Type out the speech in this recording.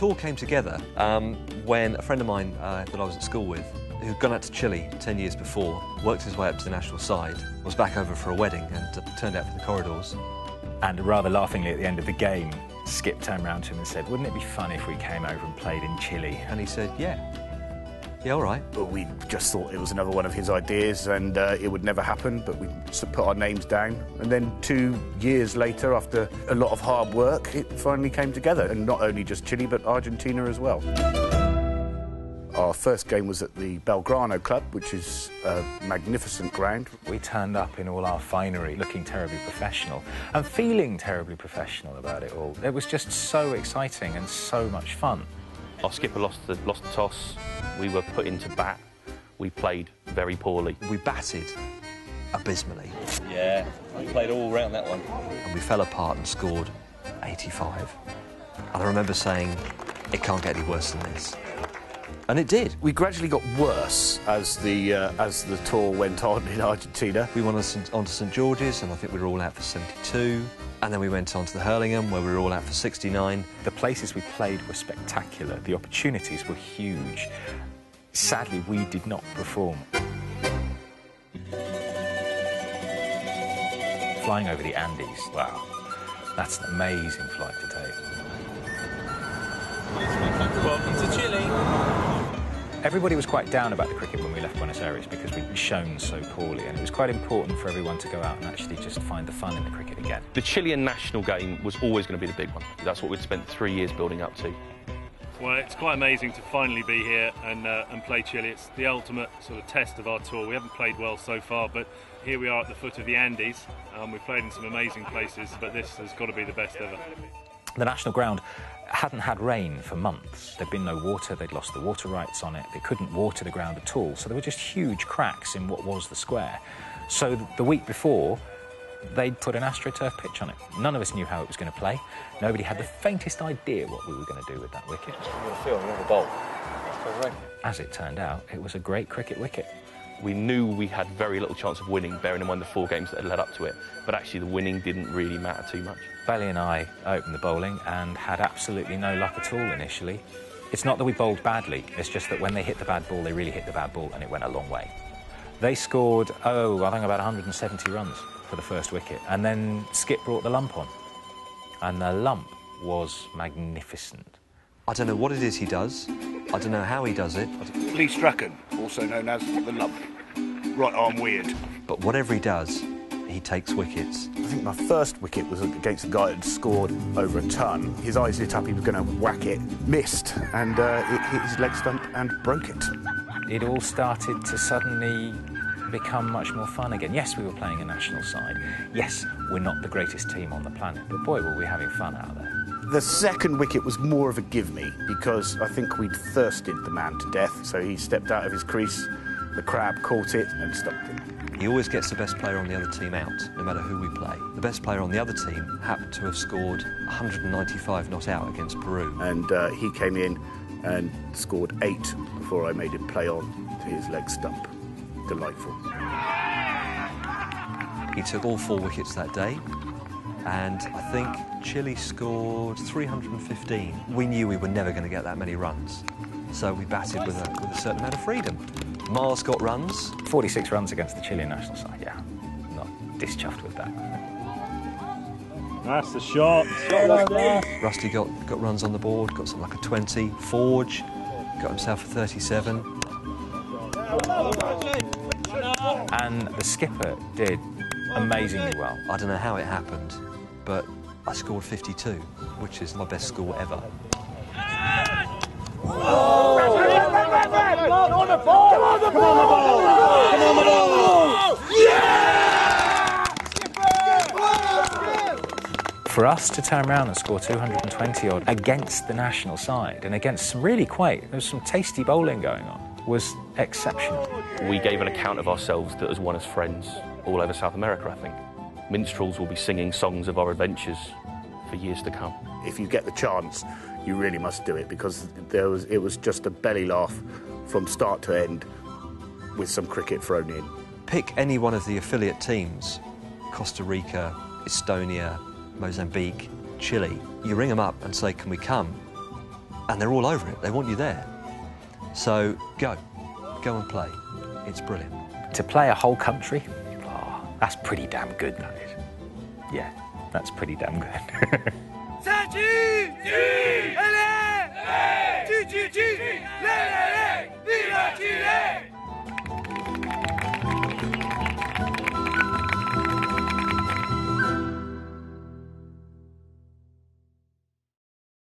tour came together when a friend of mine that I was at school with, who'd gone out to Chile 10 years before, worked his way up to the national side, was back over for a wedding and turned out for the corridors. And rather laughingly at the end of the game, Skip turned round to him and said, "Wouldn't it be fun if we came over and played in Chile?" And he said, yeah, all right. But we just thought it was another one of his ideas and it would never happen, but we put our names down. And then 2 years later, after a lot of hard work, it finally came together. And not only just Chile, but Argentina as well. Our first game was at the Belgrano Club, which is a magnificent ground. We turned up in all our finery, looking terribly professional and feeling terribly professional about it all. It was just so exciting and so much fun. Our skipper lost the toss. We were put into bat. We played very poorly. We batted abysmally. Yeah, we played all round that one. And we fell apart and scored 85. And I remember saying, it can't get any worse than this. And it did. We gradually got worse as the tour went on in Argentina. We went on to St George's, and I think we were all out for 72. And then we went on to the Hurlingham, where we were all out for 69. The places we played were spectacular. The opportunities were huge. Sadly, we did not perform. Flying over the Andes, wow, that's an amazing flight to take. Welcome to Chile. Everybody was quite down about the cricket when we left Buenos Aires because we'd shown so poorly, and it was quite important for everyone to go out and actually just find the fun in the cricket again. The Chilean national game was always going to be the big one. That's what we'd spent 3 years building up to. Well, it's quite amazing to finally be here and play Chile. It's the ultimate sort of test of our tour. We haven't played well so far, but here we are at the foot of the Andes. We've played in some amazing places, but this has got to be the best ever. The national ground hadn't had rain for months. There'd been no water, they'd lost the water rights on it, they couldn't water the ground at all, so there were just huge cracks in what was the square. So the week before, they'd put an AstroTurf pitch on it. None of us knew how it was going to play. Nobody had the faintest idea what we were going to do with that wicket. As it turned out, it was a great cricket wicket. We knew we had very little chance of winning, bearing in mind the 4 games that had led up to it, but actually the winning didn't really matter too much. Bailey and I opened the bowling and had absolutely no luck at all initially. It's not that we bowled badly, it's just that when they hit the bad ball, they really hit the bad ball and it went a long way. They scored, I think about 170 runs for the first wicket, and then Skip brought the lump on. And the lump was magnificent. I don't know what it is he does. I don't know how he does it. Lee Strachan, also known as the lump. Right arm weird. But whatever he does, he takes wickets. I think my first wicket was against a guy that had scored over a ton. His eyes lit up, he was going to whack it, missed, and it hit his leg stump and broke it. It all started to suddenly become much more fun again. Yes, we were playing a national side. Yes, we're not the greatest team on the planet, but boy, were we having fun out there. The second wicket was more of a give-me, because I think we'd thirsted the man to death, so he stepped out of his crease, the crab caught it and stopped it. He always gets the best player on the other team out, no matter who we play. The best player on the other team happened to have scored 195 not out against Peru. And he came in and scored 8 before I made him play on to his leg stump. Delightful. He took all 4 wickets that day, and I think Chile scored 315. We knew we were never going to get that many runs, so we batted with a certain amount of freedom. Miles got runs. 46 runs against the Chilean national side, yeah. Not dischuffed with that. That's the shot. Rusty got runs on the board, got something like a 20. Forge got himself a 37. And the skipper did amazingly well. I don't know how it happened, but I scored 52, which is my best score ever. On the ball! Come on the ball! Come on the ball! Yeah! For us to turn around and score 220 odd against the national side and against some really there was some tasty bowling going on, was exceptional. We gave an account of ourselves that has won us friends all over South America, I think. Minstrels will be singing songs of our adventures for years to come. If you get the chance, you really must do it, because it was just a belly laugh from start to end with some cricket thrown in. Pick any one of the affiliate teams, Costa Rica, Estonia, Mozambique, Chile. You ring them up and say, can we come? and they're all over it. They want you there. So go and play. It's brilliant. To play a whole country, oh, that's pretty damn good, that is. Yeah, that's pretty damn good.